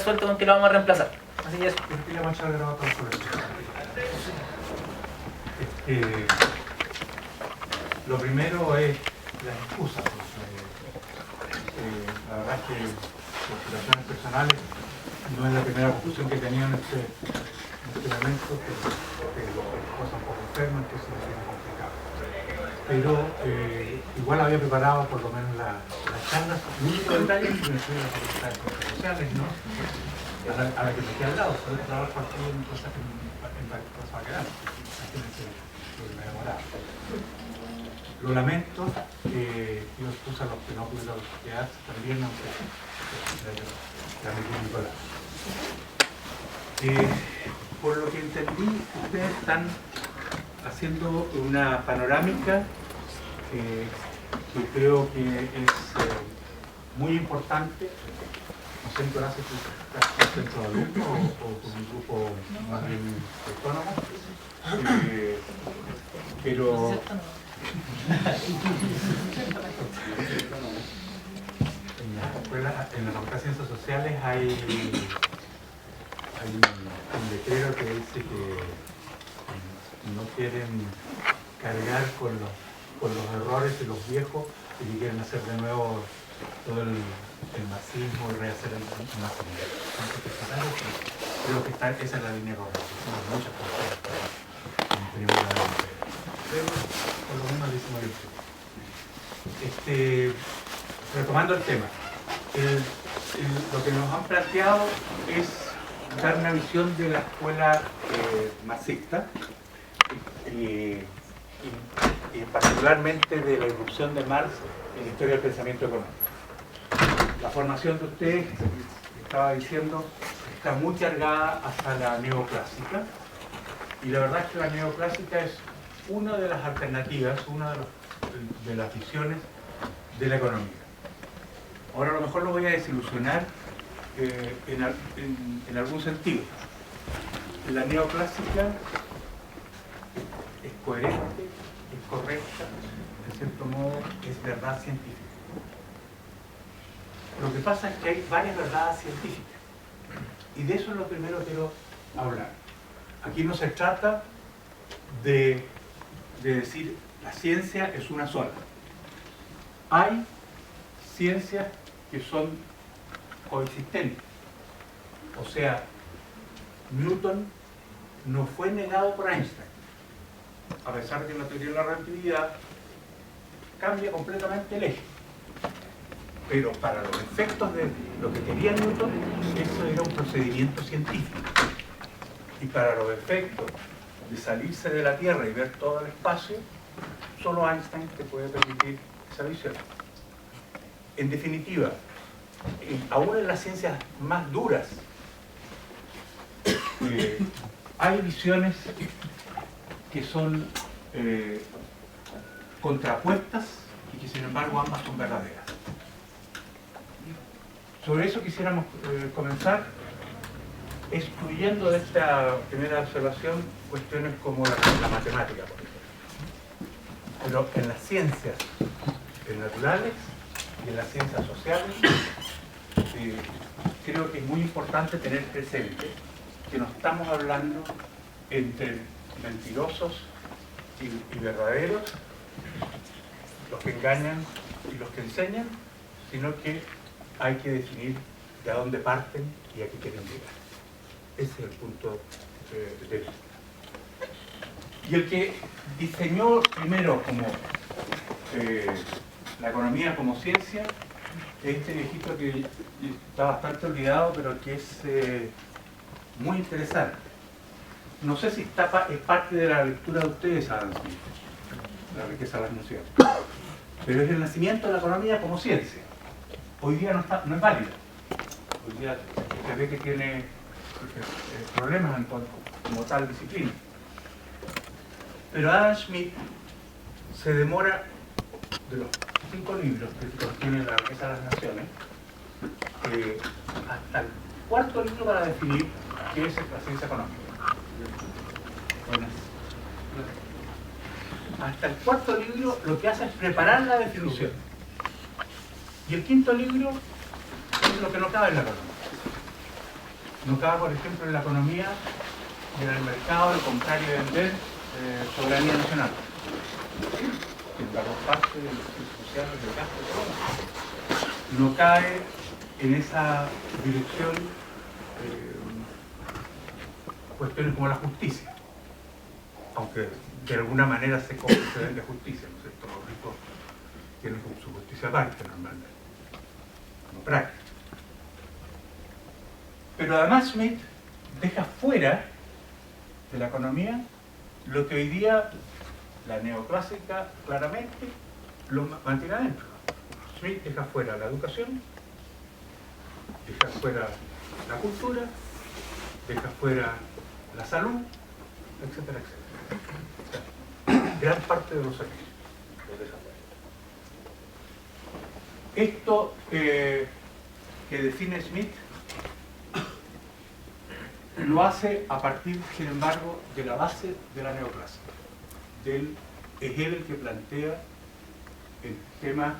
suelto con que lo vamos a reemplazar. Así que eso. Lo primero es la excusa. La verdad es que por situaciones personales no es la primera conclusión que he tenido en este momento, porque las cosas un poco enfermas, entonces es bien complicado. Pero igual había preparado por lo menos las charlas. El único detalle es que me estuve en la facultad de Ciencias Sociales, ¿no? A la que me quedé al lado, sobre trabajo aquí en cosas que en la cosa va a quedar. Imagínense lo que me ha demorado. Lo lamento, yo excuso a los que no pudieron quedarse también, aunque ya me dio Nicolás. Por lo que entendí, ustedes están haciendo una panorámica que creo que es muy importante. No sé, Nicolás, si tú estás con centro de alumnos o con un grupo más bien autónomo, pero en la Facultad de Ciencias Sociales hay un letrero que dice que no quieren cargar con los errores de los viejos y que quieren hacer de nuevo todo el marxismo y rehacer el marxismo. Creo que esa es la línea correcta. Son muchas cosas en primera vez. Pero por lo menos decimos el retomando el tema, lo que nos han planteado es dar una visión de la escuela marxista y particularmente de la irrupción de Marx en la historia del pensamiento económico. La formación de ustedes, estaba diciendo, está muy cargada hacia la neoclásica, y la verdad es que la neoclásica es una de las alternativas, una de las visiones de la economía. Ahora a lo mejor lo voy a desilusionar en algún sentido. La neoclásica es coherente, es correcta, en cierto modo es verdad científica. Lo que pasa es que hay varias verdades científicas, y de eso es lo primero que quiero hablar. Aquí no se trata de decir la ciencia es una sola. Hay ciencias que son coexistentes. O sea, Newton no fue negado por Einstein, a pesar de que la teoría de la relatividad cambia completamente el eje. Pero para los efectos de lo que quería Newton, eso era un procedimiento científico. Y para los efectos de salirse de la Tierra y ver todo el espacio, solo Einstein te puede permitir esa visión. En definitiva, aún en las ciencias más duras, hay visiones que son contrapuestas y que sin embargo ambas son verdaderas. Sobre eso quisiéramos comenzar excluyendo de esta primera observación cuestiones como la matemática, por ejemplo. Pero en las ciencias naturales y en las ciencias sociales creo que es muy importante tener presente que no estamos hablando entre mentirosos y verdaderos, los que engañan y los que enseñan, sino que hay que definir de a dónde parten y a qué quieren llegar. Ese es el punto de vista. Y el que diseñó primero como la economía como ciencia es este viejito que está bastante olvidado, pero que es muy interesante. No sé si es parte de la lectura de ustedes, Adam Smith, La riqueza de las naciones, pero es el nacimiento de la economía como ciencia. Hoy día no es válida. Hoy día se ve que tiene problemas como tal disciplina. Pero Adam Smith se demora, de los 5 libros que contiene La riqueza de las naciones, hasta el 4.º libro para definir qué es la ciencia económica. Bueno, hasta el 4.º libro lo que hace es preparar la definición. Y el 5.º libro es lo que no cabe en la economía. No cabe, por ejemplo, en la economía y en el mercado de comprar y vender soberanía nacional. En la parte de los servicios sociales, del gasto, todo. No cae en esa dirección cuestiones como la justicia, aunque de alguna manera se vende justicia, ¿no es cierto? Los ricos tienen su justicia aparte normalmente, como práctica. Pero además Smith deja fuera de la economía lo que hoy día la neoclásica claramente lo mantiene adentro. Smith deja fuera la educación, deja fuera la cultura, deja fuera la salud, etcétera, etcétera. Gran parte de los servicios los deja fuera. Esto que define Smith lo hace a partir, sin embargo, de la base de la neoclásica. Es él el que plantea el tema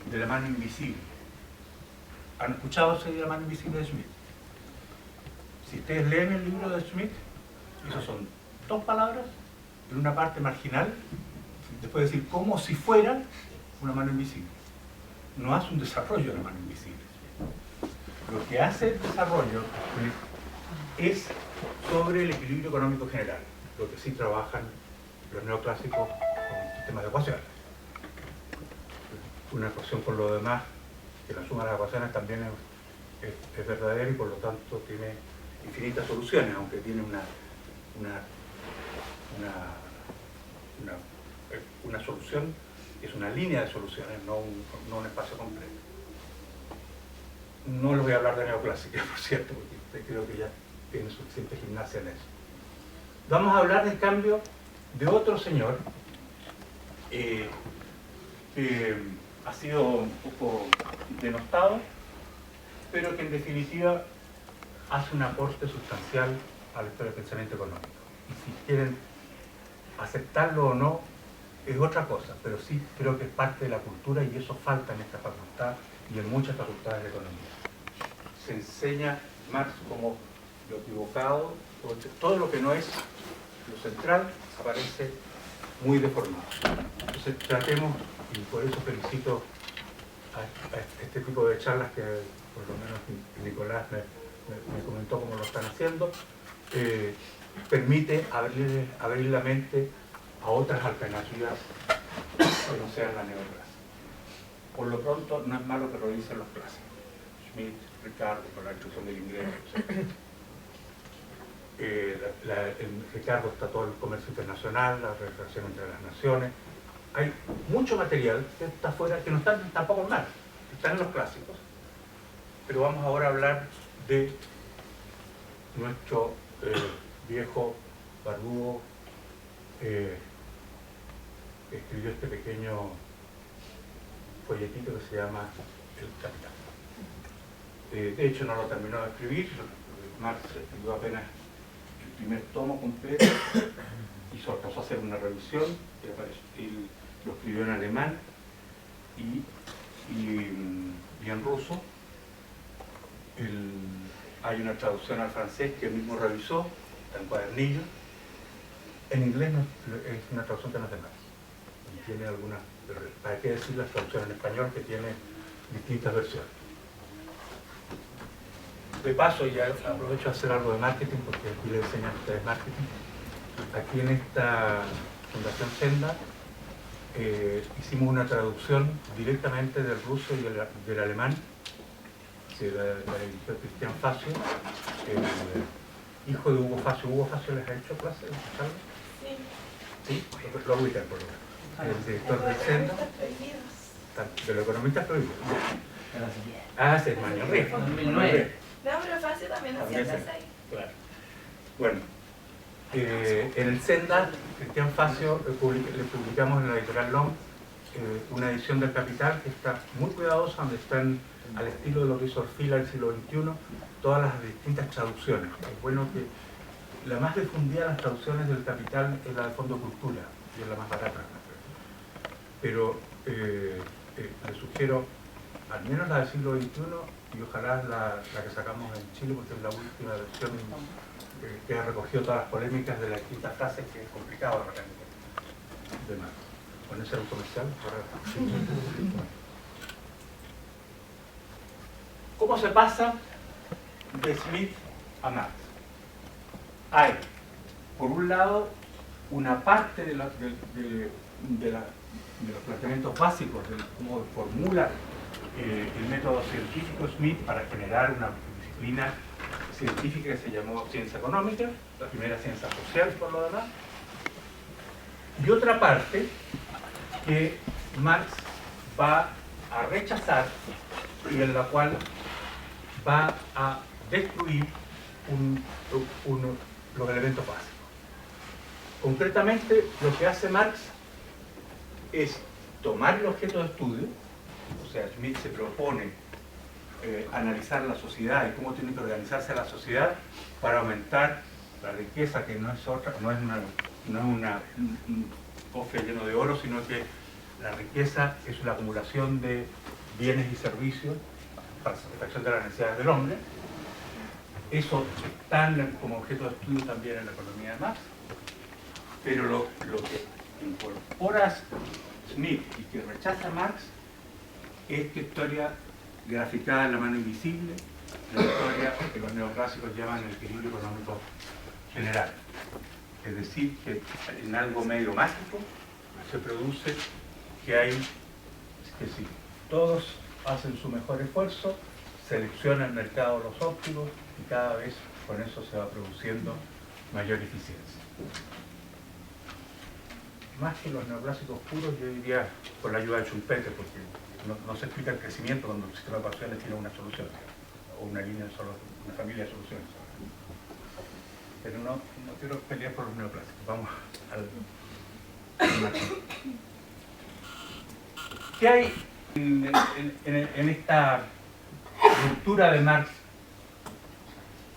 de la mano invisible. ¿Han escuchado ese de la mano invisible de Smith? Si ustedes leen el libro de Smith, esos son dos palabras en una parte marginal, después decir como si fuera una mano invisible. No hace un desarrollo de la mano invisible. Lo que hace el desarrollo es sobre el equilibrio económico general, lo que sí trabajan los neoclásicos con sistemas de ecuaciones. Una ecuación por lo demás, que la suma de las ecuaciones también es verdadera y por lo tanto tiene infinitas soluciones, aunque tiene una solución que es una línea de soluciones, no un espacio completo. No les voy a hablar de neoclásica, por cierto, porque creo que ya tiene suficiente gimnasia en eso. Vamos a hablar, en cambio, de otro señor que ha sido un poco denostado, pero que en definitiva hace un aporte sustancial a la historia del pensamiento económico. Y si quieren aceptarlo o no, es otra cosa, pero sí creo que es parte de la cultura y eso falta en esta facultad y en muchas facultades de economía. Se enseña Marx como lo equivocado, todo lo que no es lo central aparece muy deformado. Entonces tratemos, y por eso felicito a este tipo de charlas que por lo menos Nicolás me comentó cómo lo están haciendo, permite abrir la mente a otras alternativas que no sean la neoclásica. Por lo pronto no es malo que revisen los clásicos. Schmitt, Ricardo, con la instrucción del inglés, etc. En Ricardo está todo el comercio internacional, la relación entre las naciones. Hay mucho material que está afuera, que no está tampoco mal, están en los clásicos. Pero vamos ahora a hablar de nuestro viejo barbudo que escribió este pequeño folletito que se llama El Capital. De hecho no lo terminó de escribir, Marx escribió apenas el primer tomo completo y se alcanzó a hacer una revisión, y lo escribió en alemán y en ruso. Hay una traducción al francés que él mismo revisó, está en cuadernillo. En inglés es una traducción que no es de Marx. Y tiene algunas, ¿para qué decir la traducción en español que tiene distintas versiones? De paso, ya aprovecho a hacer algo de marketing porque aquí les enseñan a ustedes marketing. Aquí en esta Fundación Senda hicimos una traducción directamente del ruso y del alemán, que la dirigió Cristian Facio, hijo de Hugo Facio. ¿Hugo Facio les ha hecho clase? ¿Sabes? Sí. ¿Sí? Lo ubican por lo menos. El director del Senda. De los economistas prohibidos. Ah, sí, Manuel Riff. 2009. No, pero Facio también hacía clase ahí. Claro. Bueno, en el Senda, Cristian Facio le publicamos en la editorial Long una edición del Capital que está muy cuidadosa, donde están al estilo de lo que hizo Orfila del siglo XXI, todas las distintas traducciones. Es bueno que la más difundida de las traducciones del Capital es la de Fondo Cultura, y es la más barata. Pero le sugiero, al menos la del siglo XXI, y ojalá la que sacamos en Chile, porque es la última versión que ha recogido todas las polémicas de la quinta frase, que es complicado de repente. De más. ¿Con ese era un comercial? ¿Cómo se pasa de Smith a Marx? Hay, por un lado, una parte de los planteamientos básicos de cómo formula el método científico Smith para generar una disciplina científica que se llamó ciencia económica, la primera ciencia social por lo demás, y otra parte que Marx va a rechazar y en la cual va a destruir los elementos básicos. Concretamente, lo que hace Marx es tomar el objeto de estudio, o sea, Smith se propone analizar la sociedad y cómo tiene que organizarse la sociedad para aumentar la riqueza, que no es otra, no es un cofre lleno de oro, sino que la riqueza es la acumulación de bienes y servicios para la satisfacción de las necesidades del hombre. Eso está como objeto de estudio también en la economía de Marx, pero lo que incorpora Smith y que rechaza Marx es esta historia graficada en la mano invisible, la historia que los neoclásicos llaman el equilibrio económico general. Es decir, que en algo medio mágico se produce que si todos hacen su mejor esfuerzo, selecciona el mercado los óptimos y cada vez con eso se va produciendo mayor eficiencia. Más que los neoclásicos puros, yo diría con la ayuda de Schumpeter, porque no se explica el crecimiento cuando el sistema de ecuaciones tiene una solución, o una línea solo, una familia de soluciones. Pero no quiero pelear por los neoclásicos, vamos al máximo. ¿Qué hay en esta ruptura de Marx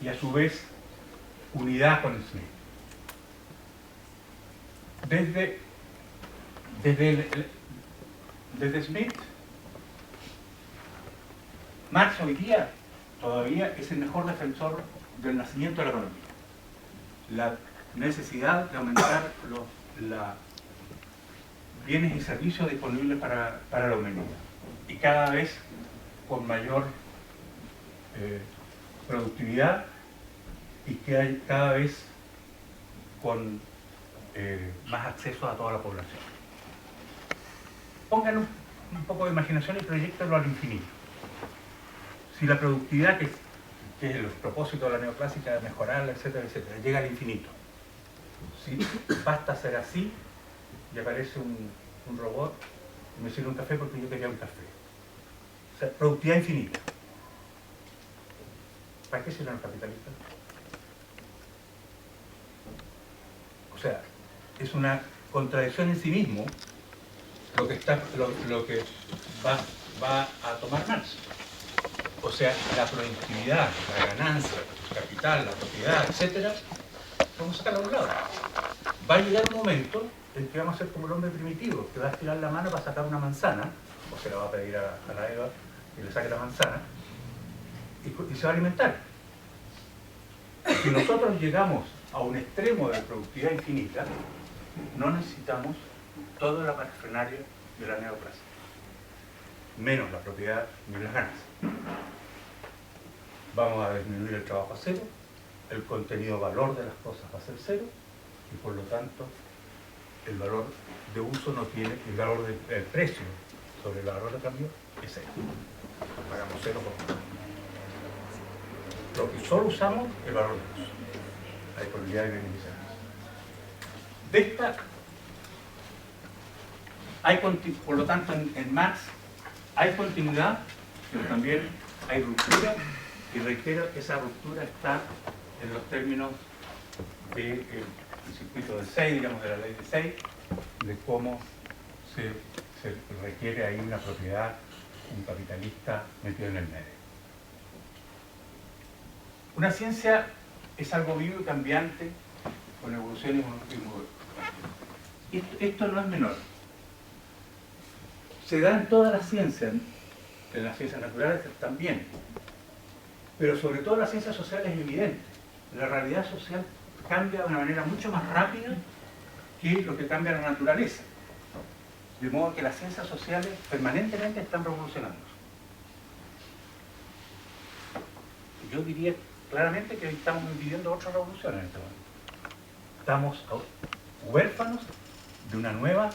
y a su vez unidad con Smith? Desde Smith, Marx hoy día todavía es el mejor defensor del nacimiento de la economía. La necesidad de aumentar los bienes y servicios disponibles para la humanidad y cada vez con mayor productividad y que hay cada vez con más acceso a toda la población. Pongan un poco de imaginación y proyéctenlo al infinito. Si la productividad, que es el propósito de la neoclásica de mejorarla, etcétera, etcétera, llega al infinito, ¿sí? Basta hacer así y aparece un robot y me sirve un café porque yo quería un café. O sea, productividad infinita. ¿Para qué sirven los capitalistas? O sea, es una contradicción en sí mismo lo que va a tomar Marx. O sea, la productividad, la ganancia, el capital, la propiedad, etcétera, vamos a sacarlo a un lado. Va a llegar un momento en que vamos a ser como el hombre primitivo, que va a estirar la mano para sacar una manzana, o se la va a pedir a la Eva que le saque la manzana, y se va a alimentar. Si nosotros llegamos a un extremo de productividad infinita, no necesitamos todo el parafernalia de la neoclasia, menos la propiedad ni las ganas. Vamos a disminuir el trabajo a cero, el contenido valor de las cosas va a ser cero, y por lo tanto el valor de uso no tiene, el valor del precio sobre el valor de cambio es cero. Pagamos cero por lo que solo usamos el valor de uso, la disponibilidad de beneficiarios. De esta hay, por lo tanto, en Marx hay continuidad, pero también hay ruptura, y reitero, esa ruptura está en los términos del circuito de 6, digamos, de la ley de 6, de cómo se requiere ahí una propiedad, un capitalista metido en el medio. Una ciencia es algo vivo y cambiante, con evolución y monotismo. Esto no es menor. Se da en todas las ciencias, en las ciencias naturales también. Pero sobre todo la ciencia social es evidente. La realidad social cambia de una manera mucho más rápida que lo que cambia la naturaleza. De modo que las ciencias sociales permanentemente están revolucionándose. Yo diría claramente que estamos viviendo otra revolución en este momento. Estamos huérfanos de una nueva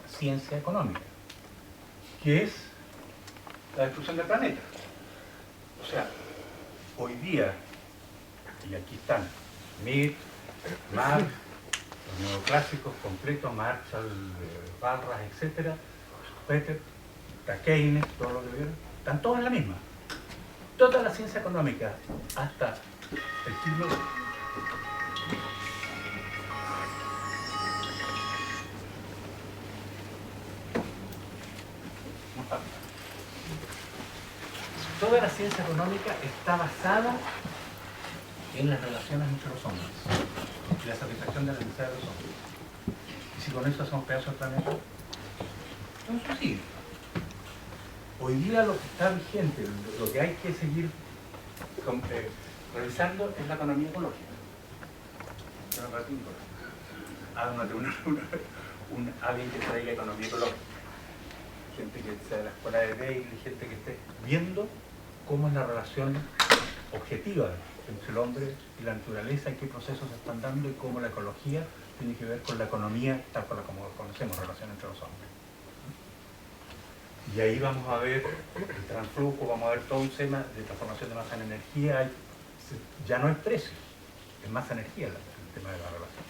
ciencia económica, que es la destrucción del planeta. O sea, hoy día, y aquí están Mill, Marx, los neoclásicos completos, Marx, Balras, etc., Peter, Keynes, todo lo que vieron, están todos en la misma. Toda la ciencia económica hasta el siglo toda la ciencia económica está basada en las relaciones entre los hombres y la satisfacción de las necesidades de los hombres. Y si con eso hacemos pedazos del planeta, entonces sí. Hoy día lo que está vigente, lo que hay que seguir revisando es la economía ecológica. Alguien que traiga economía ecológica. Gente que sea de la escuela de Dale, gente que esté viendo cómo es la relación objetiva entre el hombre y la naturaleza, y qué procesos se están dando y cómo la ecología tiene que ver con la economía, tal como conocemos, relación entre los hombres. Y ahí vamos a ver el transflujo, vamos a ver todo un tema de transformación de masa en energía. Ya no es precio, es masa energía el tema de la relación.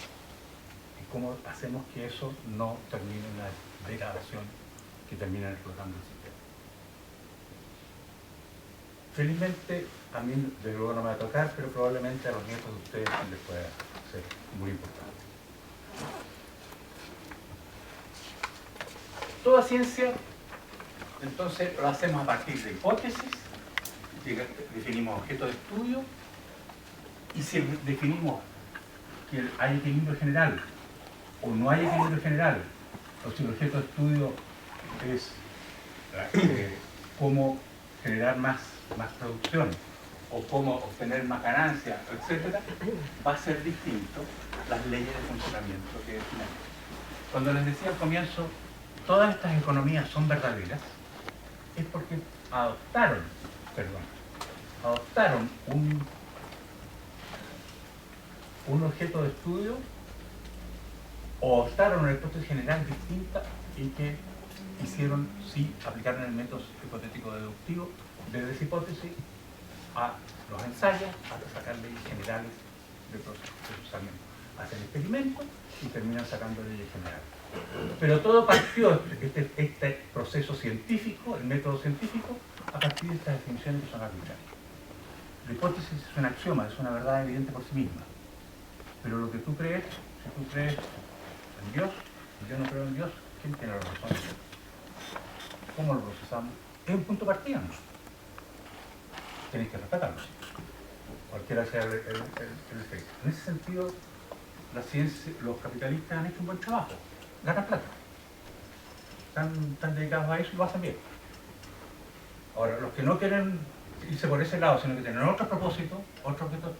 Y cómo hacemos que eso no termine en una degradación que termina explotando el sistema. Felizmente, a mí de luego no me va a tocar, pero probablemente a los nietos de ustedes les pueda ser muy importante. Toda ciencia, entonces, lo hacemos a partir de hipótesis, definimos objetos de estudio, y si definimos que hay equilibrio general o no hay equilibrio general, o si el objeto de estudio es cómo generar más producción o cómo obtener más ganancias, etc., va a ser distinto las leyes de funcionamiento que definimos. Cuando les decía al comienzo, todas estas economías son verdaderas, es porque adoptaron un objeto de estudio o adoptaron una hipótesis general distinta y que hicieron, sí, aplicaron el método hipotético deductivo desde esa hipótesis a los ensayos hasta sacar leyes generales de procesamiento. Hacen experimentos y terminan sacando leyes generales. Pero todo partió, este proceso científico, el método científico, a partir de estas definiciones que son arbitrarias. La hipótesis es un axioma, es una verdad evidente por sí misma. Pero lo que tú crees, si tú crees en Dios, y yo no creo en Dios, ¿quién tiene la razón? ¿Cómo lo procesamos? Es un punto de partida, ¿no? Tenéis que respetarlo, cualquiera sea el efecto. En ese sentido, la ciencia, los capitalistas han hecho un buen trabajo, ganan plata. Están dedicados a eso y lo hacen bien. Ahora, los que no quieren irse por ese lado, sino que tienen otros propósitos, otros objetos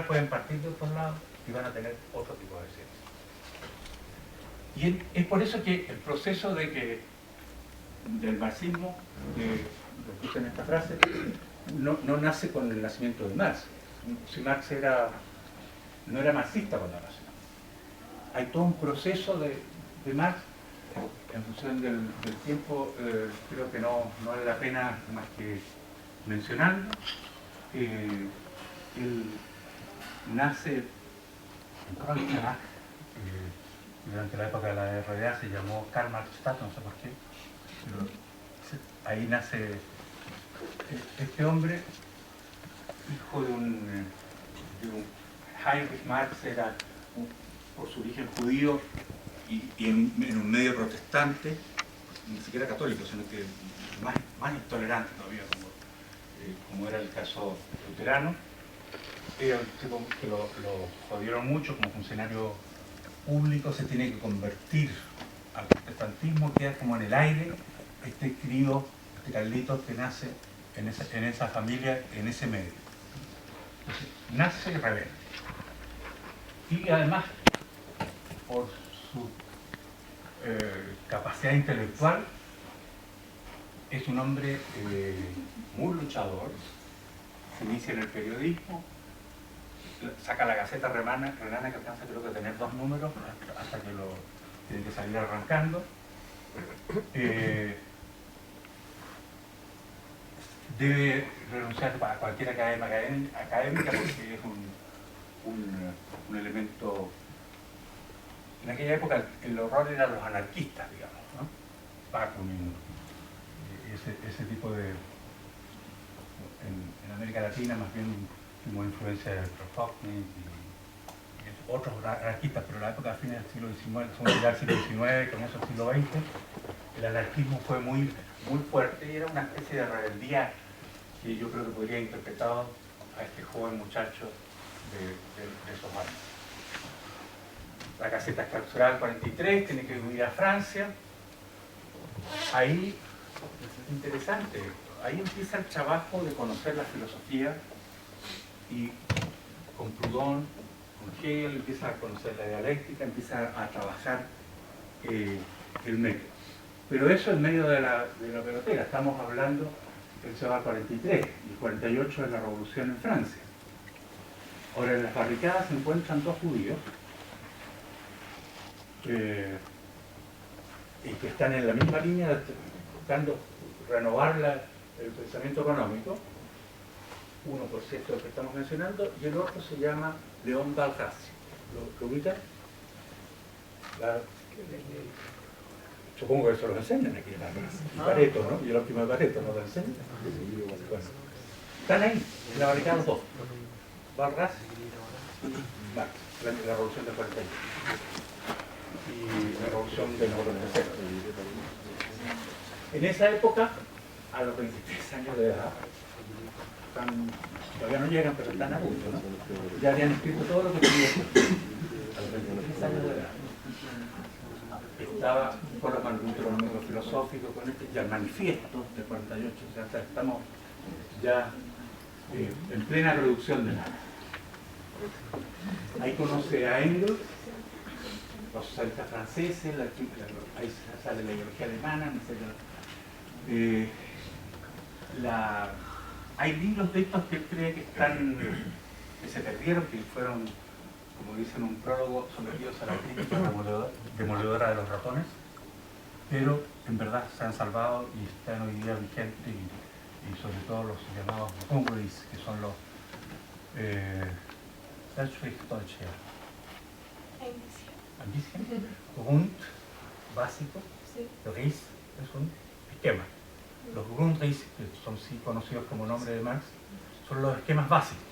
pueden partir de otros lados y van a tener otro tipo de ciencia. Y es por eso que el proceso del marxismo, que lo puse en esta frase, no nace con el nacimiento de Marx. Si Marx no era marxista cuando nació. Hay todo un proceso de Marx, en función del tiempo, creo que no vale la pena más que mencionarlo. Él nace en Kreuzberg, durante la época de la RDA se llamó Karl Marxstadt, no sé por qué. Pero ahí nace este hombre, hijo de un Heinrich Marx, era por su origen judío y en un medio protestante, ni siquiera católico, sino que más intolerante todavía, como era el caso luterano. Era un tipo que lo jodieron mucho como funcionario público, se tiene que convertir al protestantismo, queda como en el aire. Este crío, este Carlitos que nace en esa familia, en ese medio. Entonces, nace rebelde. Y además, por su capacidad intelectual, es un hombre muy luchador, se inicia en el periodismo, saca la Gaceta Renana, que alcanza creo que a tener 2 números hasta que lo tiene que salir arrancando. Debe renunciar a cualquier académica porque es un elemento. En aquella época el horror eran los anarquistas, digamos, ¿no? Bakunin, ese tipo de. En América Latina más bien tuvimos influencia de Kropotkin y otros anarquistas, pero en la época a fines del siglo XIX, son del siglo XIX, comienzo del siglo XX, el anarquismo fue muy fuerte y era una especie de rebeldía que yo creo que podría haber interpretado a este joven muchacho de esos años. La caseta es clausurada en 43, tiene que huir a Francia. Ahí, interesante, ahí empieza el trabajo de conocer la filosofía y con Proudhon, con Hegel, empieza a conocer la dialéctica, empieza a trabajar el medio. Pero eso en medio de la pelotera, estamos hablando, él se va al 43, y el 48 es la revolución en Francia. Ahora en las barricadas se encuentran 2 judíos y que están en la misma línea buscando renovar el pensamiento económico. Uno, por cierto, el que estamos mencionando, y el otro se llama León Valrasi. ¿Lo ubican? Supongo que eso lo enseñan aquí en la Pareto, ¿no? Y el óptimo de Pareto no lo enseñan. Bueno, están ahí, en la barricada los 2. Valrasi y Marx, la revolución del 48. Y la revolución del 93. En esa época, a los 23 años de edad, todavía no llegan, pero están a punto, ¿no? Ya habían escrito todo lo que tenían. A los 23 años de edad. Estaba con los manuscritos filosóficos, con ya el manifiesto del 48, o sea, estamos ya en plena producción de nada. Ahí conoce a Engels, los socialistas franceses, ahí sale la ideología alemana, etc. Hay libros de estos que él cree que se perdieron, que fueron, como dicen, un prólogo sometidos a la crítica demoledora de los ratones, pero en verdad se han salvado y están hoy día vigentes y sobre todo los llamados Hungries, que son los Selbstschriftdeutsche Ambition, Grund, básico, Ries es un esquema. Los Grundrisse, que son sí conocidos como nombre de Marx, son los esquemas básicos.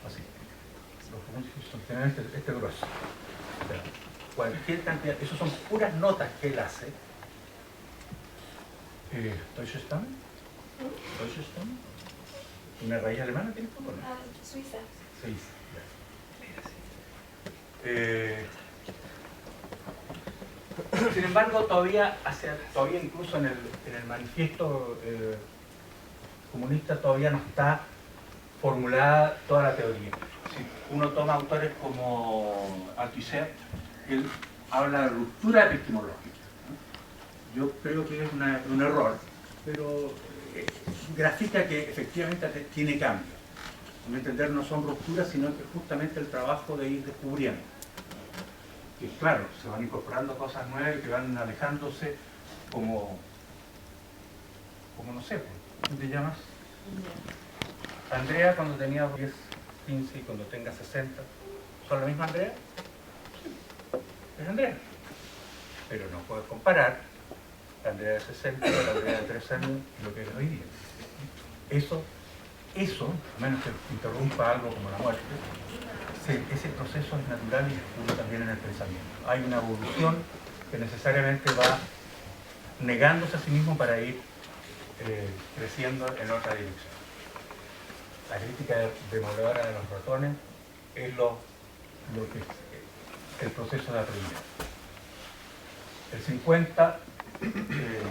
Así. Los Grundrisse son tienen este grueso. O sea, cualquier cantidad, eso son puras notas que él hace. Deutsche Stamm? ¿Una raíz alemana tiene que poner? Suiza. Suiza. Sin embargo, todavía incluso en el manifiesto comunista todavía no está formulada toda la teoría. Si uno toma autores como Althusser, él habla de ruptura epistemológica. Yo creo que es un error, pero grafica que efectivamente tiene cambios. A mi entender no son rupturas, sino que justamente el trabajo de ir descubriendo. Que claro, se van incorporando cosas nuevas que van alejándose como no sé, ¿cómo te llamas? Andrea cuando tenía 10, 15 y cuando tenga 60, ¿son la misma Andrea? Sí, es Andrea. Pero no puedes comparar la Andrea de 60 con la Andrea de 3 años y lo que es hoy día. Eso, a menos que interrumpa algo como la muerte, ese proceso es natural y ocurre también en el pensamiento. Hay una evolución que necesariamente va negándose a sí mismo para ir creciendo en otra dirección. La crítica demoledora de los ratones es lo que es el proceso de aprendimiento. El 50,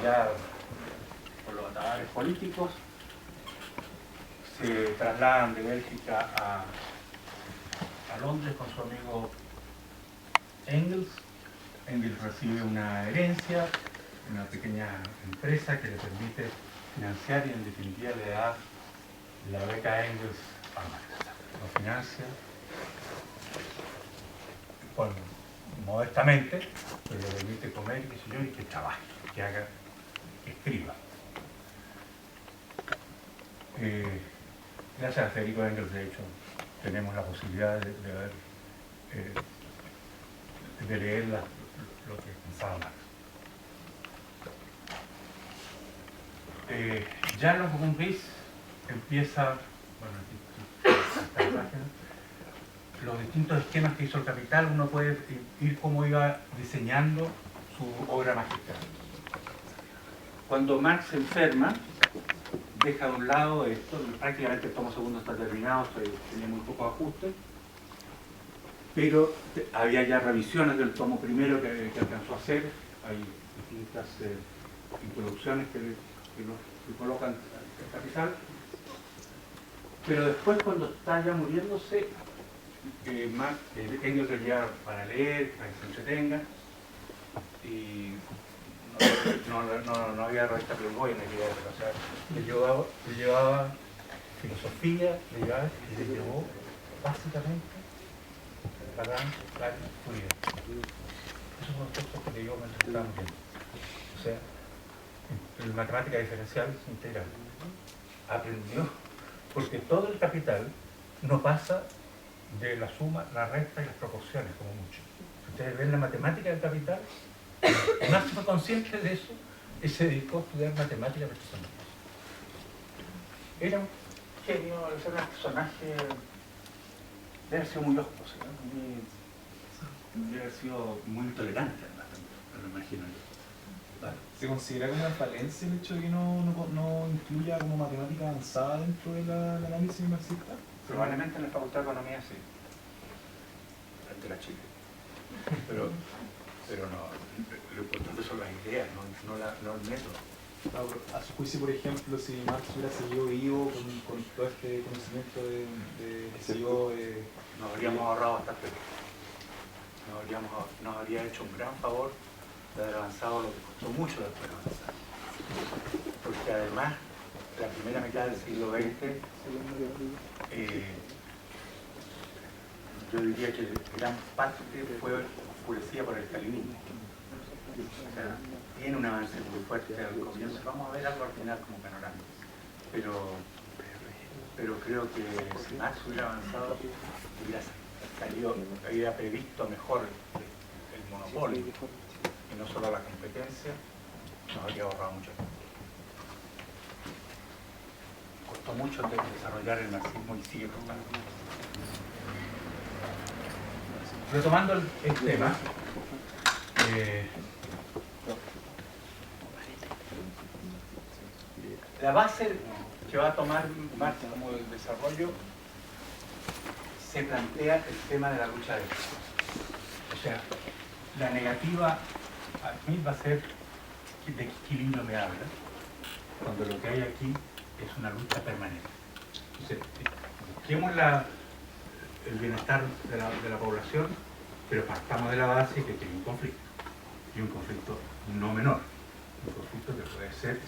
ya por los avatares políticos, se trasladan de Bélgica a Londres con su amigo Engels. Engels recibe una herencia, una pequeña empresa que le permite financiar y en definitiva le da la beca Engels a Marx. Lo financia modestamente, pero le permite comer, qué sé yo, y que trabaje, que haga, que escriba. Gracias a Federico Engels, de hecho, tenemos la posibilidad de leer lo que pensaba Marx. Ya en los Bumbis empieza, bueno, esta página, los distintos esquemas que hizo el Capital, uno puede ir cómo iba diseñando su obra magistral. Cuando Marx se enferma, deja de un lado esto, prácticamente el tomo segundo está terminado, tenía muy pocos ajustes, pero había ya revisiones del tomo primero que alcanzó a hacer, hay distintas introducciones que colocan el Capital, pero después cuando está ya muriéndose, Engels le lleva para leer, para que se entretenga, y no había revista Playboy en aquella época, o sea, le llevaba filosofía, le llevó básicamente para la Fourier. Esos son los textos que leyó mientras estábamos viendo. O sea, en matemática diferencial integral. Aprendió, porque todo el Capital no pasa de la suma, la resta y las proporciones, como mucho. Si ustedes ven la matemática del Capital, Marx fue consciente de eso y se dedicó a estudiar matemáticas precisamente. Era un genio, era un personaje, debe haber sido muy hosco, debe haber sido muy intolerante, además, me lo imagino yo. Vale. ¿Se considera como una falencia el hecho de que no incluya como matemática avanzada dentro del análisis marxista? Probablemente en la Facultad de Economía sí, ante la Chile. Pero no, lo importante son las ideas, no el método. A su juicio, por ejemplo, si Marx hubiera seguido vivo con todo este conocimiento nos habríamos ahorrado bastante. Nos habría hecho un gran favor de haber avanzado lo que costó mucho después de avanzar. Porque además, la primera mitad del siglo XX, yo diría que gran parte fue oscurecida por el stalinismo. O sea, tiene un avance muy fuerte al comienzo. Vamos a ver algo al final como panorama. Pero creo que si Marx hubiera avanzado, hubiera previsto mejor el monopolio y no solo la competencia, nos habría ahorrado mucho tiempo. Costó mucho desarrollar el marxismo y sigue costando. Retomando el tema, la base que va a tomar Marx como el desarrollo se plantea el tema de la lucha de clases. O sea, la negativa a Smith va a ser de qué equilibrio me habla, cuando lo que hay aquí es una lucha permanente. Entonces, busquemos el bienestar de la población, pero partamos de la base que hay un conflicto, y un conflicto no menor, un conflicto que puede ser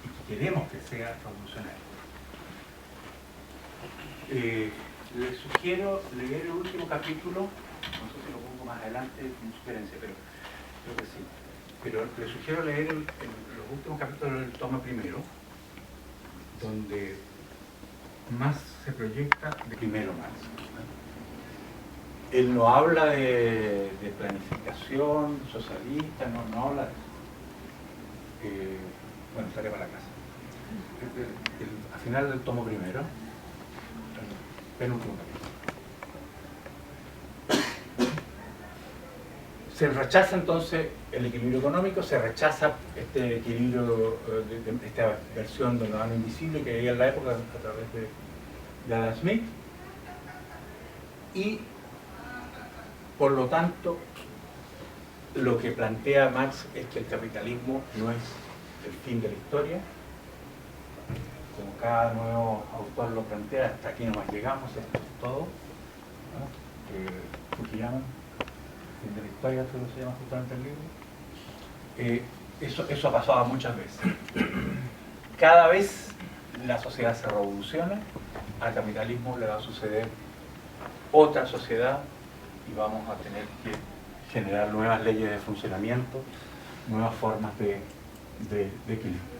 y que queremos que sea revolucionario. Les sugiero leer el último capítulo, no sé si lo pongo más adelante como sugerencia, pero creo que sí. Pero les sugiero leer los últimos capítulos del tomo primero, donde más se proyecta de primero Marx. Él no habla de planificación socialista, no habla de eso. Bueno, sale para la casa. Al final del tomo primero, penúltimo capítulo. Se rechaza entonces el equilibrio económico, se rechaza este equilibrio, esta versión de la mano invisible que había en la época a través de Adam Smith, y por lo tanto lo que plantea Marx es que el capitalismo no es el fin de la historia, como cada nuevo autor lo plantea, hasta aquí nomás llegamos, esto es todo. ¿No? Fukuyama, fin de la historia, eso se llama justamente el libro. Eso ha pasado muchas veces. Cada vez la sociedad se revoluciona, al capitalismo le va a suceder otra sociedad y vamos a tener que generar nuevas leyes de funcionamiento, nuevas formas de equilibrio.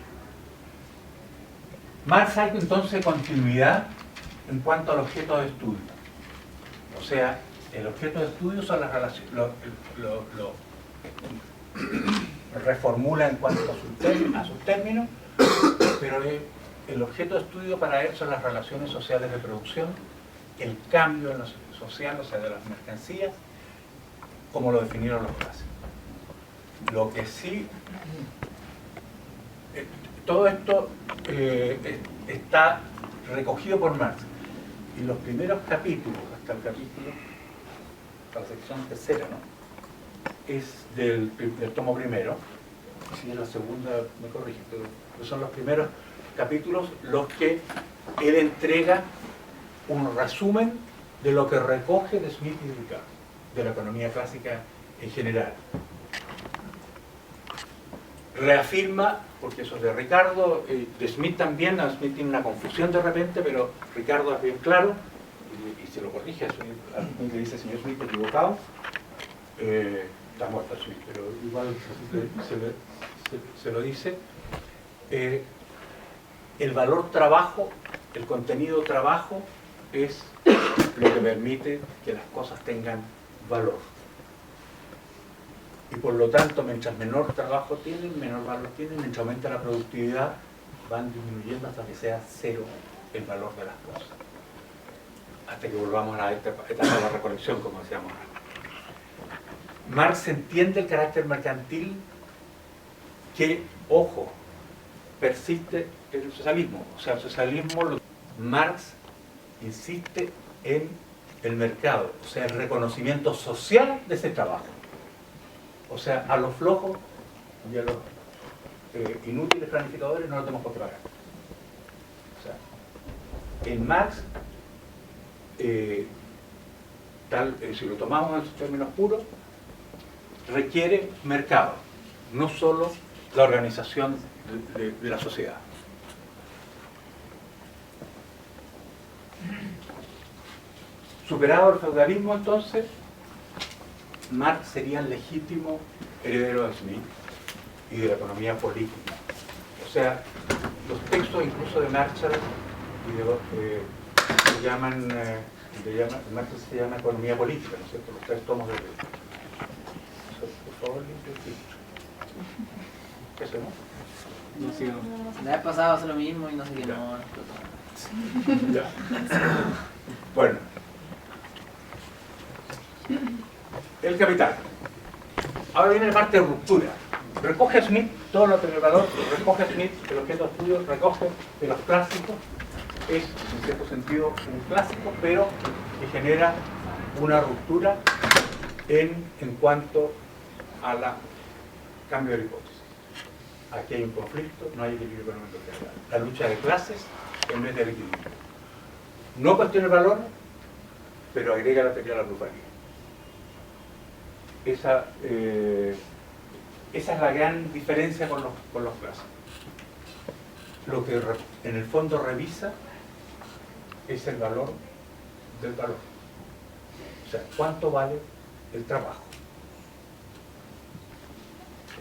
Marx hay entonces continuidad en cuanto al objeto de estudio. O sea, el objeto de estudio son las relaciones, lo reformula en cuanto a sus términos, pero el objeto de estudio para él son las relaciones sociales de producción, el cambio en lo social, o sea, de las mercancías, como lo definieron los clásicos. Lo que sí, todo esto está recogido por Marx. Y los primeros capítulos, hasta el capítulo, la sección tercera, ¿no? Es del tomo primero. Si es la segunda, me corrige, pero son los primeros capítulos los que él entrega un resumen de lo que recoge de Smith y Ricardo, de la economía clásica en general. Reafirma, porque eso es de Ricardo, de Smith también, a Smith tiene una confusión de repente, pero Ricardo es bien claro, y se lo corrige a Smith, le dice, señor Smith, equivocado, está muerto Smith, pero igual se lo dice. El valor trabajo, el contenido trabajo, es lo que permite que las cosas tengan valor. Y por lo tanto, mientras menor trabajo tienen, menor valor tienen, mientras aumenta la productividad, van disminuyendo hasta que sea cero el valor de las cosas. Hasta que volvamos a la etapa de la recolección, como decíamos antes. Marx entiende el carácter mercantil que, ojo, persiste en el socialismo. O sea, el socialismo, Marx insiste en el mercado, o sea, el reconocimiento social de ese trabajo. O sea, a los flojos y a los inútiles planificadores no los tenemos por qué pagar. O sea, en Marx, si lo tomamos en términos puros, requiere mercado, no solo la organización de la sociedad. Superado el feudalismo, entonces, Marx sería el legítimo heredero de Smith y de la economía política. O sea, los textos incluso de Marx y se llaman, Marx se llama economía política, ¿no es cierto? Los tres tomos de... Por favor, limpio el filtro. ¿Qué hacemos? No sigo. La vez pasada hace lo mismo y no sé qué, no. Ya. Bueno. El capital. Ahora viene la parte de ruptura. Recoge Smith todo lo que tiene valor, recoge Smith el objeto de estudio, recoge de los clásicos, es en cierto sentido un clásico, pero que genera una ruptura en cuanto a la cambio de la hipótesis. Aquí hay un conflicto, no hay equilibrio económico general. La lucha de clases en vez del equilibrio. No cuestiona el valor, pero agrega la teoría de la plusvalía. Esa es la gran diferencia con los clásicos. Lo que en el fondo revisa es el valor del valor. O sea, ¿cuánto vale el trabajo?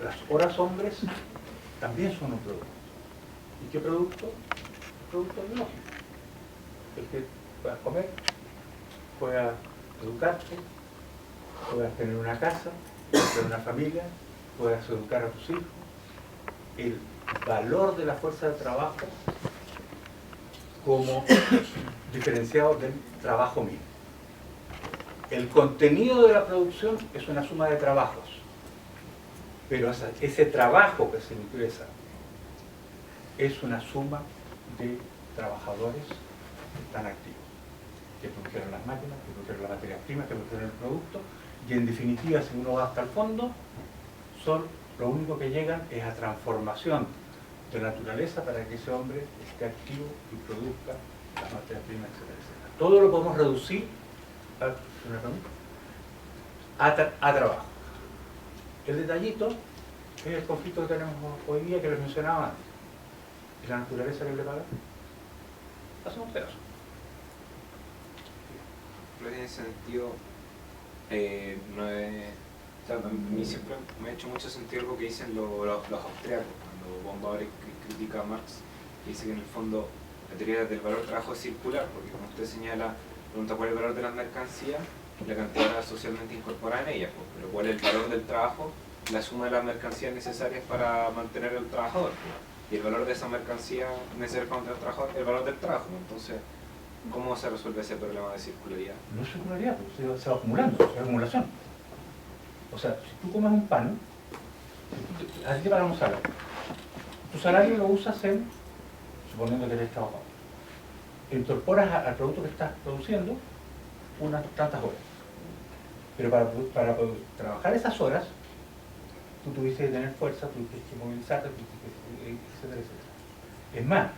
Las horas hombres también son un producto. ¿Y qué producto? Un producto biológico. El que puedas comer, puedas educarte, puedas tener una casa, puedas tener una familia, puedas educar a tus hijos. El valor de la fuerza de trabajo como diferenciado del trabajo mismo. El contenido de la producción es una suma de trabajos, pero ese trabajo que se ingresa es una suma de trabajadores que están activos, que produjeron las máquinas, que produjeron las materias primas, que produjeron el producto, y en definitiva, si uno va hasta el fondo, lo único que llegan es a transformación de la naturaleza para que ese hombre esté activo y produzca las materias primas, etcétera, etcétera. Todo lo podemos reducir a trabajo. El detallito es el conflicto que tenemos hoy día, que les mencionaba antes. ¿Y la naturaleza que le paga? Hacemos pedazos. No tiene sentido, no es, o sea, a mí siempre me ha hecho mucho sentido algo que dicen los austriacos, cuando von Bauer critica a Marx, dice que en el fondo la teoría del valor del trabajo es circular, porque como usted señala, pregunta cuál es el valor de las mercancías, la cantidad socialmente incorporada en ellas, pues, pero cuál es el valor del trabajo, la suma de las mercancías necesarias para mantener al trabajador, pues, y el valor de esa mercancía necesaria para mantener al trabajador, el valor del trabajo. Entonces, ¿cómo se resuelve ese problema de circularidad? No es circularidad, pues, se va acumulando, es acumulación. O sea, si tú comes un pan, a ti te pagan un salario. Tu salario lo usas en, suponiendo que eres trabajador, incorporas al producto que estás produciendo unas tantas horas. Pero para poder trabajar esas horas, tú tuviste que tener fuerza, tuviste que movilizarte, etcétera, etcétera. Es más,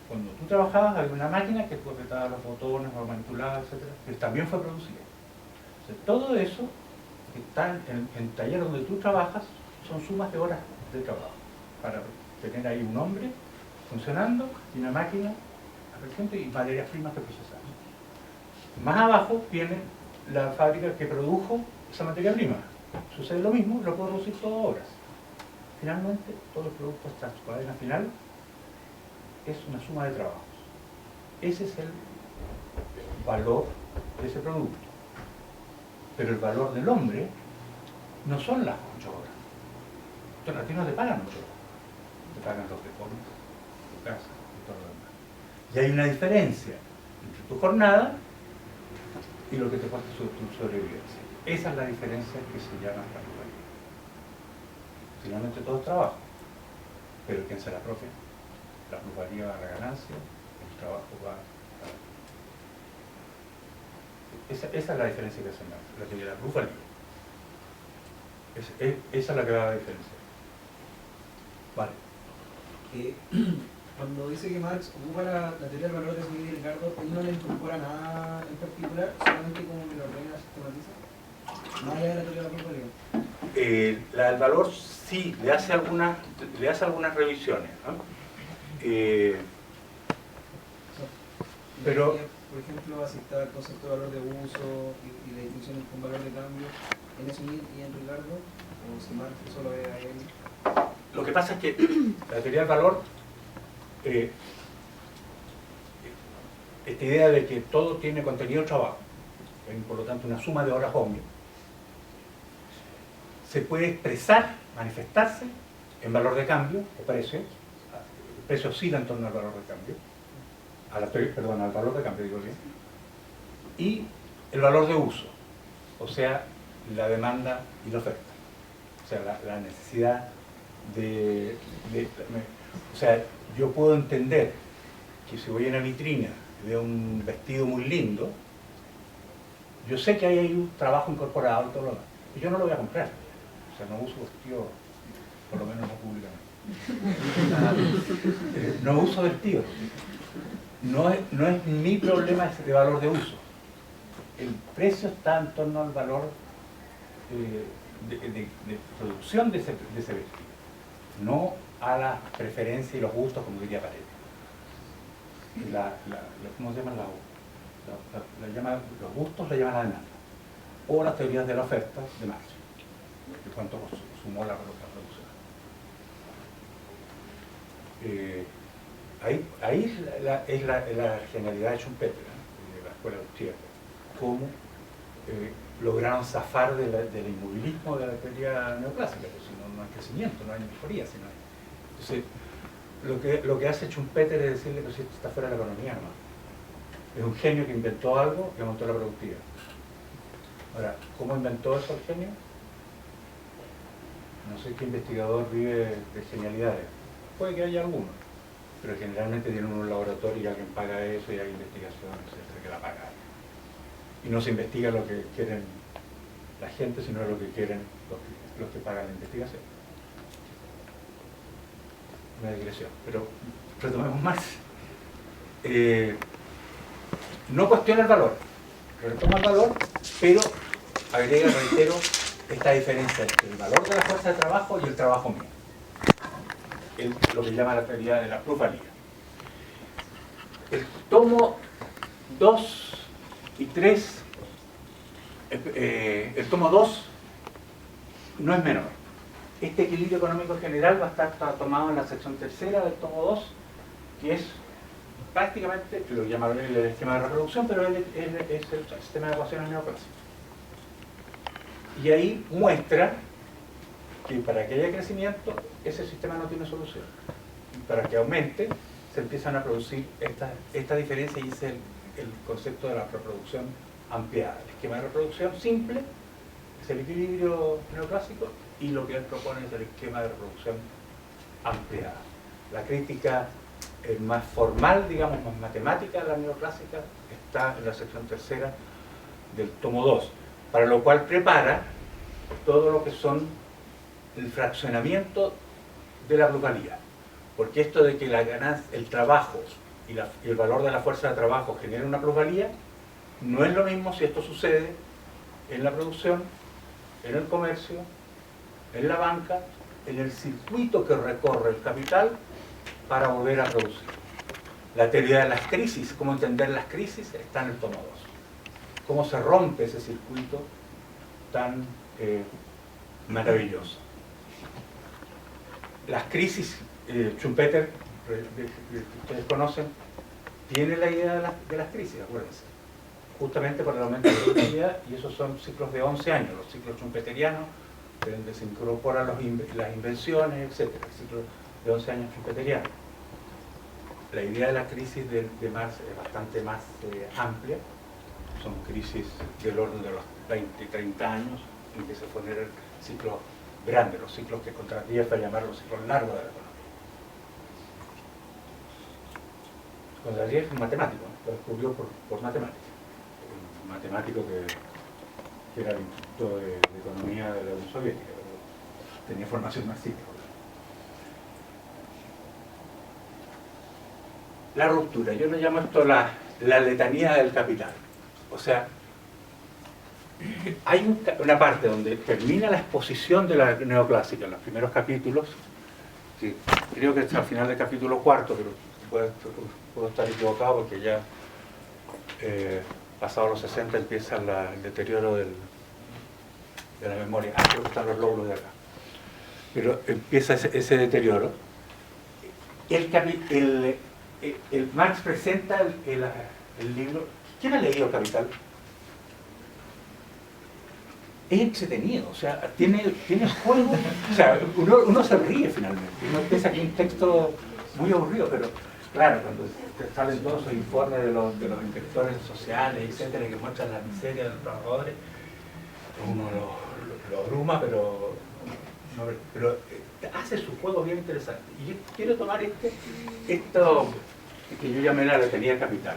cuando tú trabajabas había una máquina que tú apretabas los botones o manipulabas, etcétera, que también fue producida. O sea, todo eso que está en el taller donde tú trabajas son sumas de horas de trabajo para tener ahí un hombre funcionando y una máquina y materias primas que procesar. Más abajo viene la fábrica que produjo esa materia prima. Sucede lo mismo, lo puedo producir todo a horas. Finalmente, todos los productos hasta su cadena final es una suma de trabajos. Ese es el valor de ese producto. Pero el valor del hombre no son las 8 horas. Entonces, a ti no te pagan 8 horas. Te pagan lo que comes, tu casa y todo lo demás. Y hay una diferencia entre tu jornada y lo que te cuesta tu sobrevivencia. Esa es la diferencia que se llama la plusvalía. Finalmente todo es trabajo, pero ¿quién se la apropia? La plusvalía va a la ganancia, el trabajo va a... Esa es la diferencia que hace Marx, la teoría de la plusvalía. Esa es la que va a diferenciar. Vale. Cuando dice que Marx ocupa la teoría del valor de Smith y Ricardo, él no le incorpora nada en particular, solamente como que lo ordena, sistematiza. Más allá de la teoría de la plusvalía. La del valor sí, le hace algunas revisiones, ¿no? Pero, por ejemplo, aceptar el concepto de valor de uso y la distinción con valor de cambio en Smith y en Ricardo, o si Marx solo ve a él. lo que pasa es que la teoría del valor, esta idea de que todo tiene contenido de trabajo, y por lo tanto una suma de horas obvia, se puede expresar, manifestarse en valor de cambio o precio. El precio oscila en torno al valor de cambio, al valor de cambio, digo bien, y el valor de uso, o sea, la demanda y la oferta, o sea, la necesidad o sea, yo puedo entender que si voy a una vitrina y veo un vestido muy lindo, yo sé que hay un trabajo incorporado y todo lo demás, y yo no lo voy a comprar, o sea, no uso vestido, por lo menos no públicamente. No uso vestido. No es mi problema de valor de uso. El precio está en torno al valor de producción de ese vestido, no a la preferencia y los gustos, como diría Paredes. ¿Cómo se llama? Los gustos le llaman la demanda, o las teorías de la oferta de Marx, de cuánto sumó la producción. Ahí es la genialidad de Schumpeter, de la escuela austríaca, cómo lograron zafar del inmovilismo de la teoría neoclásica, porque si no hay crecimiento, no hay mejoría. Entonces, lo que hace Schumpeter es decirle que si esto está fuera de la economía, no. Es un genio que inventó algo que aumentó la productividad. Ahora, ¿cómo inventó eso el genio? No sé qué investigador vive de genialidades. Puede que haya alguno, pero generalmente tienen un laboratorio y alguien paga eso y hay investigación, etcétera, que la paga. Y no se investiga lo que quieren la gente, sino lo que quieren los que pagan la investigación. una digresión, pero retomemos más. No cuestiona el valor, retoma el valor, pero agrega, reitero, esta diferencia entre el valor de la fuerza de trabajo y el trabajo mío. Lo que llama la teoría de la plusvalía. El tomo 2 y 3, el tomo 2 no es menor. Este equilibrio económico general va a estar tomado en la sección tercera del tomo 2, que es prácticamente, lo llaman el esquema de reproducción, pero es el sistema de ecuaciones neoclásico. Y ahí muestra que para que haya crecimiento, ese sistema no tiene solución. Y para que aumente, se empiezan a producir esta diferencia, y ese es el concepto de la reproducción ampliada. El esquema de reproducción simple es el equilibrio neoclásico, y lo que él propone es el esquema de reproducción ampliada. La crítica más formal, digamos, más matemática de la neoclásica está en la sección tercera del tomo 2, para lo cual prepara todo lo que son el fraccionamiento de la plusvalía. Porque esto de que la ganancia, el trabajo y el valor de la fuerza de trabajo genera una plusvalía, no es lo mismo si esto sucede en la producción, en el comercio, en la banca, en el circuito que recorre el capital para volver a producir. La teoría de las crisis, cómo entender las crisis, está en el tomo 2. Cómo se rompe ese circuito tan maravilloso. Las crisis, Schumpeter, que ustedes conocen, tiene la idea de las crisis, acuérdense. Justamente por el aumento de la productividad, y esos son ciclos de 11 años, los ciclos schumpeterianos, donde se incorporan las invenciones, etc. El ciclo de 11 años schumpeteriano. La idea de la crisis de Marx es bastante más amplia. Son crisis del orden de los 20, 30 años, en que se generan ciclos grandes, los ciclos que contrataría para llamar los ciclos largos de la economía. Contrataría es un matemático, ¿no? Lo descubrió por matemática. Un matemático que era el Instituto de Economía de la Unión Soviética, pero tenía formación marxista. La ruptura, yo le llamo esto la letanía del capital. O sea, hay una parte donde termina la exposición de la neoclásica en los primeros capítulos, que creo que está al final del capítulo 4, pero puedo estar equivocado porque ya pasados los 60 empieza el deterioro de la memoria. Creo que están los lóbulos de acá. Pero empieza ese deterioro. El Marx presenta el libro. ¿Quién ha leído El Capital? Es entretenido, o sea, tiene juego, o sea, uno se ríe finalmente, uno piensa que es un texto muy aburrido, pero claro, cuando salen todos esos informes de los inspectores sociales, etcétera, que muestran la miseria de los trabajadores, uno lo abruma, pero hace su juego bien interesante. Y yo quiero tomar esto que yo llamé la letanía capital,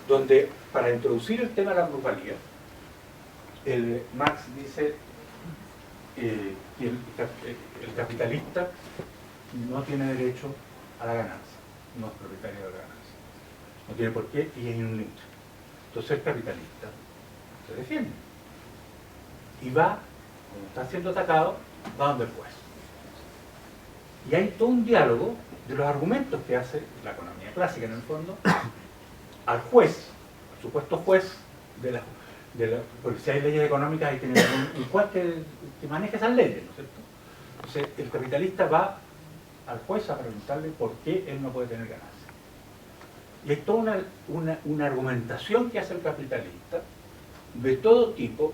donde para introducir el tema de la plusvalía, Marx dice que el capitalista no tiene derecho a la ganancia, no es propietario de la ganancia, no tiene por qué, y hay un límite. Entonces el capitalista se defiende y va, cuando está siendo atacado, va donde el juez. Y hay todo un diálogo de los argumentos que hace la economía clásica, en el fondo, al juez, al supuesto juez porque si hay leyes económicas hay que tener un juez que maneje esas leyes, ¿no es cierto? Entonces el capitalista va al juez a preguntarle por qué él no puede tener ganancia. Y hay toda una argumentación que hace el capitalista de todo tipo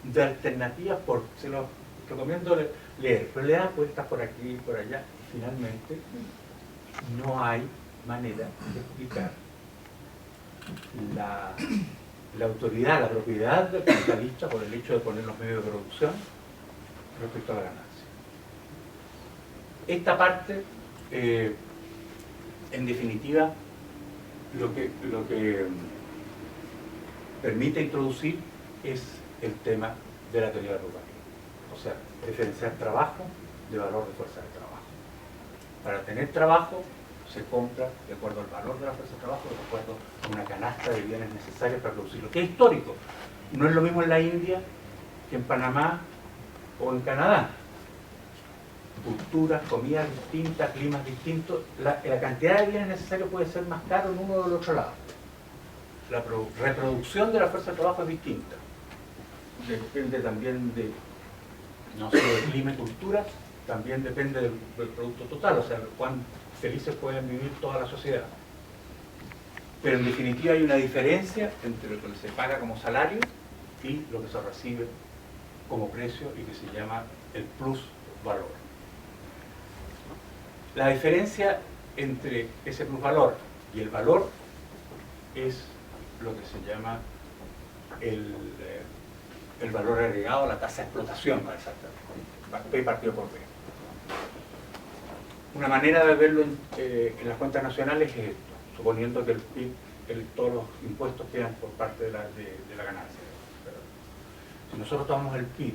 de alternativas, se lo recomiendo leer, pero le dan vueltas por aquí y por allá, y finalmente no hay manera de explicar la autoridad, la propiedad del capitalista por el hecho de poner los medios de producción respecto a la ganancia. Esta parte, en definitiva, lo que permite introducir es el tema de la teoría de la plusvalía. O sea, diferenciar trabajo de valor de fuerza de trabajo. Para tener trabajo se compra de acuerdo al valor de la fuerza de trabajo, de acuerdo a una canasta de bienes necesarios para producirlo, que es histórico. No es lo mismo en la India que en Panamá o en Canadá. Culturas, comidas distintas, climas distintos. La cantidad de bienes necesarios puede ser más caro en uno o del otro lado. La reproducción de la fuerza de trabajo es distinta. Depende también de, no solo de clima y cultura, también depende del producto total, o sea, cuán felices pueden vivir toda la sociedad. Pero en definitiva hay una diferencia entre lo que se paga como salario y lo que se recibe como precio y que se llama el plus valor. La diferencia entre ese plus valor y el valor es lo que se llama el valor agregado, la tasa de explotación, para exactamente, P partido por B. Una manera de verlo en las cuentas nacionales es esto, suponiendo que el PIB, todos los impuestos quedan por parte de la ganancia. Si nosotros tomamos el PIB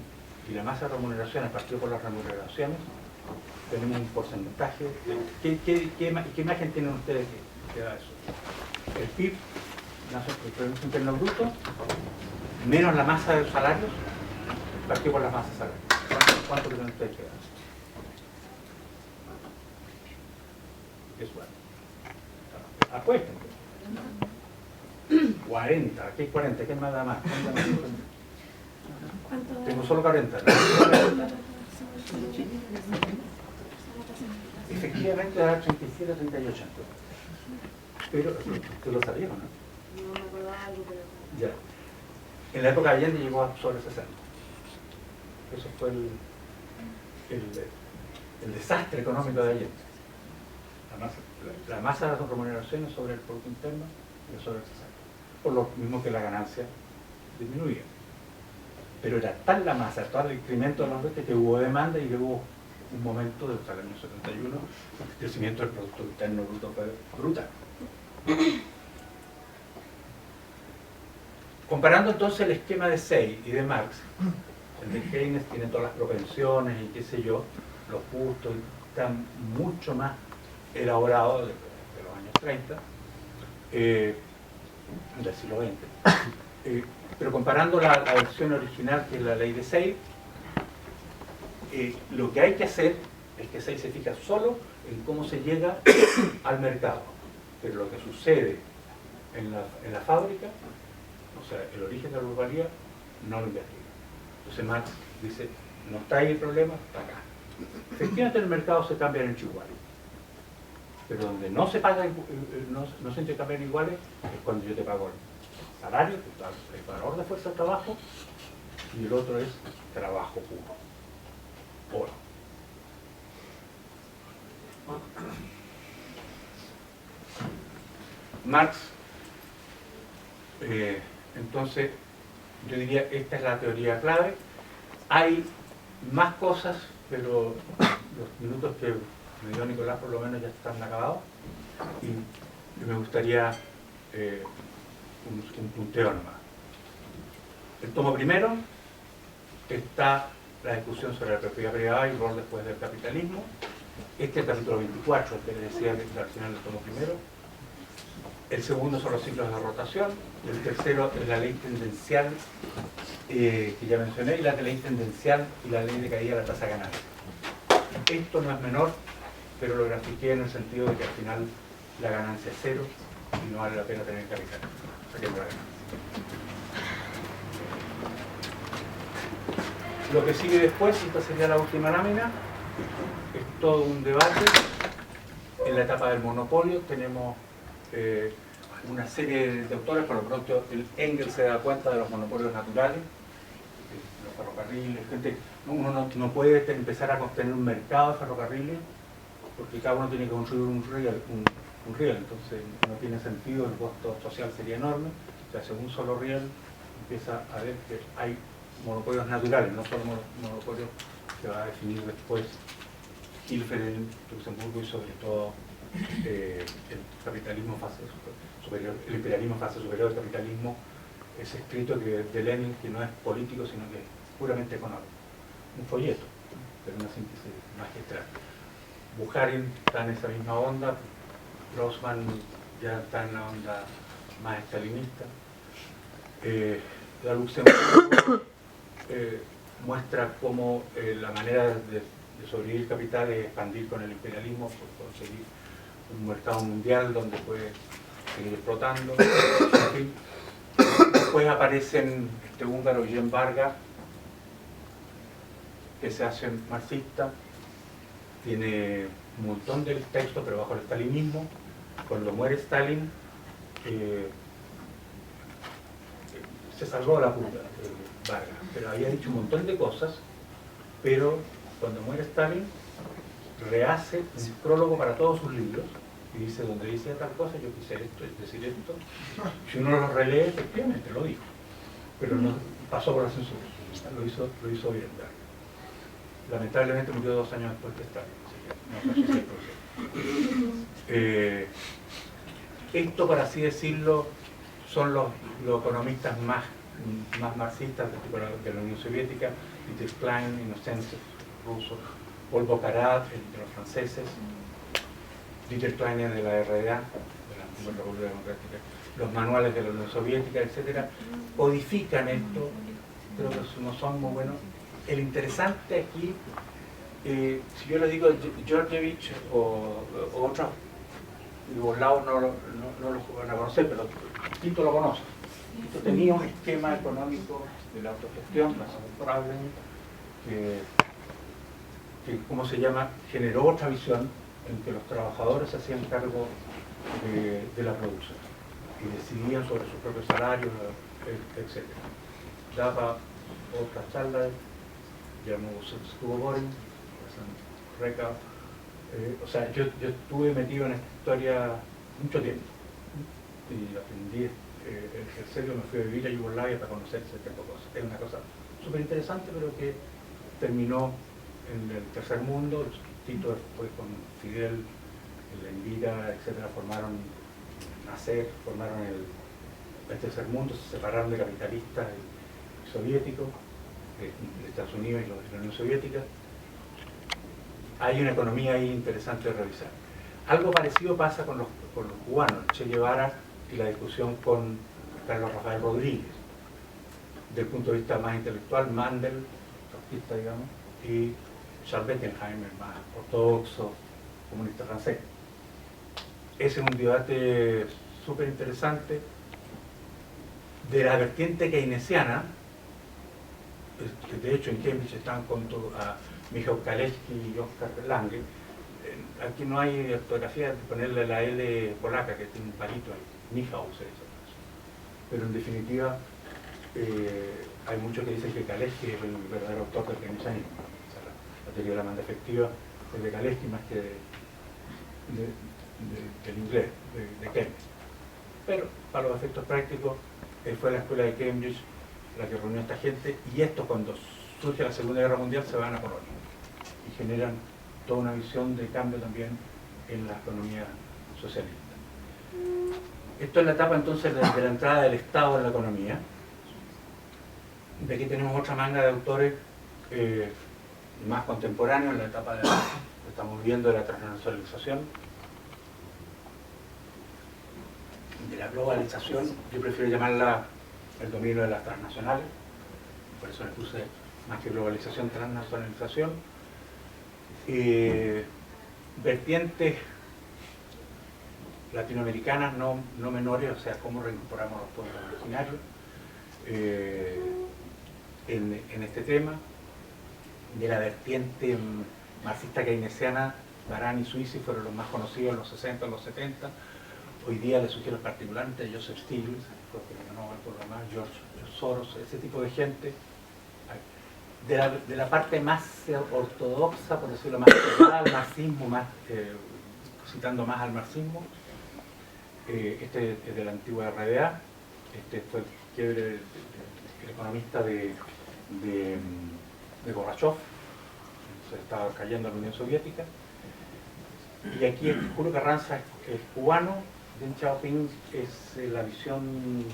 y la masa de remuneraciones partido por las remuneraciones, tenemos un porcentaje. ¿Qué imagen tienen ustedes que da eso? El PIB, el Producto Interno Bruto, menos la masa de los salarios, partido por las masas salariales. ¿Cuánto creen ustedes que da? Es bueno. Apuesten. 40, aquí hay 40, ¿qué más da más? Tengo solo 40. ¿No? Efectivamente da 37, 38. Pero tú lo sabías, ¿no? No me acordaba algo, pero... Ya. En la época de Allende llegó a sobre 60. Eso fue el desastre económico de Allende. La masa de las remuneraciones sobre el Producto Interno es sobre el 60. Por lo mismo que la ganancia disminuía. Pero era tal la masa, tal el incremento de los rentas que hubo demanda y que hubo un momento desde el año 71 el crecimiento del Producto Interno Bruto fue brutal. Comparando entonces el esquema de Say y de Marx, el de Keynes tiene todas las propensiones y qué sé yo, los gustos están mucho más elaborados de los años 30 del siglo XX. Pero comparando la versión original, que es la ley de Say, lo que hay que hacer es que Say se fija solo en cómo se llega al mercado, pero lo que sucede en la fábrica, o sea, el origen de la globalidad, no lo investiga. Entonces Marx dice, no está ahí el problema, está acá. Efectivamente en el mercado se cambian en iguales, pero donde no se paga, no se intercambian iguales es cuando yo te pago el salario, que está el valor de fuerza de trabajo, y el otro es trabajo puro, oro. Marx, entonces, yo diría, esta es la teoría clave. Hay más cosas, pero los minutos que me dio Nicolás por lo menos ya están acabados. Y me gustaría un punteo nomás. El tomo primero está la discusión sobre la propiedad privada y el rol después del capitalismo. Este es el capítulo 24, el que les decía que al final del tomo primero. El segundo son los ciclos de rotación. El tercero es la ley tendencial que ya mencioné, y la ley tendencial y la ley de caída de la tasa de ganancia. Esto no es menor, pero lo grafiqué en el sentido de que al final la ganancia es cero y no vale la pena tener capital. Saquemos la ganancia. Lo que sigue después, esta sería la última lámina, es todo un debate. En la etapa del monopolio tenemos una serie de autores. Por lo pronto el Engels se da cuenta de los monopolios naturales, los ferrocarriles, gente. Uno no puede empezar a tener un mercado de ferrocarriles porque cada uno tiene que construir un riel, entonces no tiene sentido, el costo social sería enorme. O sea, según solo riel empieza a ver que hay monopolios naturales, no solo monopolios que va a definir después Hilferen, Luxemburgo y sobre todo el capitalismo fase superior, el imperialismo fase superior del capitalismo, ese escrito de Lenin, que no es político sino que es puramente económico, un folleto, pero una síntesis magistral. Bukharin está en esa misma onda, Grossman ya está en la onda más estalinista. La Luxemburgo muestra cómo la manera de sobrevivir el capital es expandir con el imperialismo por conseguir un mercado mundial donde puede seguir explotando. En fin. Después aparecen húngaro y Jean Varga, que se hacen marxistas, tiene un montón de textos, pero bajo el stalinismo. Cuando muere Stalin, se salvó la puta Varga, pero había dicho un montón de cosas, pero cuando muere Stalin, rehace un prólogo para todos sus libros, y dice, donde dice tal cosa, yo quise esto, decir esto. Si uno lo relee, efectivamente lo dijo, pero no pasó por la censura, lo hizo bien. Lamentablemente murió 2 años después que Stalin, así que no pasó. Esto, por así decirlo, son los economistas más marxistas de la Unión Soviética: Peter Klein, Inocentes, ruso, Paul Boccarat, de los franceses, Peter Klein de la RDA, de la Antigua República Democrática, los manuales de la Unión Soviética, etc. Codifican esto, creo que no son muy buenos. El interesante aquí, si yo le digo Georgievich o otros yugoslavos no lo van a conocer, pero Tito lo conoce. Tito tenía un esquema económico de la autogestión, probablemente, que ¿cómo se llama?, generó otra visión en que los trabajadores se hacían cargo de la producción y decidían sobre sus propios salarios, etc. Daba otra charla, estuvo boring, o sea, yo estuve metido en esta historia mucho tiempo y aprendí en serio, me fui a vivir a Yugoslavia para conocer ese tipo de cosas. Es una cosa súper interesante, pero que terminó en el tercer mundo. Tito después con Fidel, la Elvira, etc., formaron el tercer mundo, se separaron de capitalistas y soviéticos, de Estados Unidos y de la Unión Soviética. Hay una economía ahí interesante de revisar. Algo parecido pasa con los cubanos, Che Guevara y la discusión con Carlos Rafael Rodríguez. Desde el punto de vista más intelectual, Mandel, trotskista, digamos, y Charles Bettenheimer, más ortodoxo, comunista francés. Ese es un debate súper interesante de la vertiente keynesiana, que de hecho en Cambridge están junto a Michał Kalecki y Oskar Lange. Aquí no hay ortografía de ponerle la L polaca, que tiene un palito ahí, Michał se dice. Pero en definitiva, hay muchos que dicen que Kalecki es el verdadero autor del keynesianismo. O sea, la teoría de la demanda efectiva es de Kalecki más que del inglés, de Cambridge. Pero para los efectos prácticos, fue la escuela de Cambridge la que reunió a esta gente, y estos, cuando surge la Segunda Guerra Mundial, se van a Polonia y generan toda una visión de cambio también en la economía socialista. Esto es la etapa entonces de la entrada del Estado en la economía. De aquí tenemos otra manga de autores más contemporáneos en la etapa que estamos viendo de la transnacionalización, de la globalización. Yo prefiero llamarla el dominio de las transnacionales, por eso le puse más que globalización, transnacionalización. Vertientes latinoamericanas no menores, o sea, cómo reincorporamos a los pueblos originarios en este tema. De la vertiente marxista keynesiana, Baran y Suisi fueron los más conocidos en los 60, en los 70. Hoy día les sugiero particularmente Joseph Stiglitz, George Soros, ese tipo de gente. De la parte más ortodoxa, por decirlo más, al marxismo, citando más al marxismo, este es de la antigua RDA, este fue el quiebre del economista de Gorbachev, se estaba cayendo la Unión Soviética. Y aquí Julio Carranza es cubano, Deng Xiaoping es la visión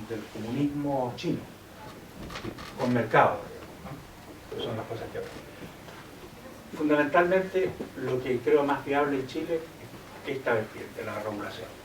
del comunismo chino, con mercado, ¿no? Son las cosas que fundamentalmente lo que creo más viable en Chile es esta vertiente, la regulación.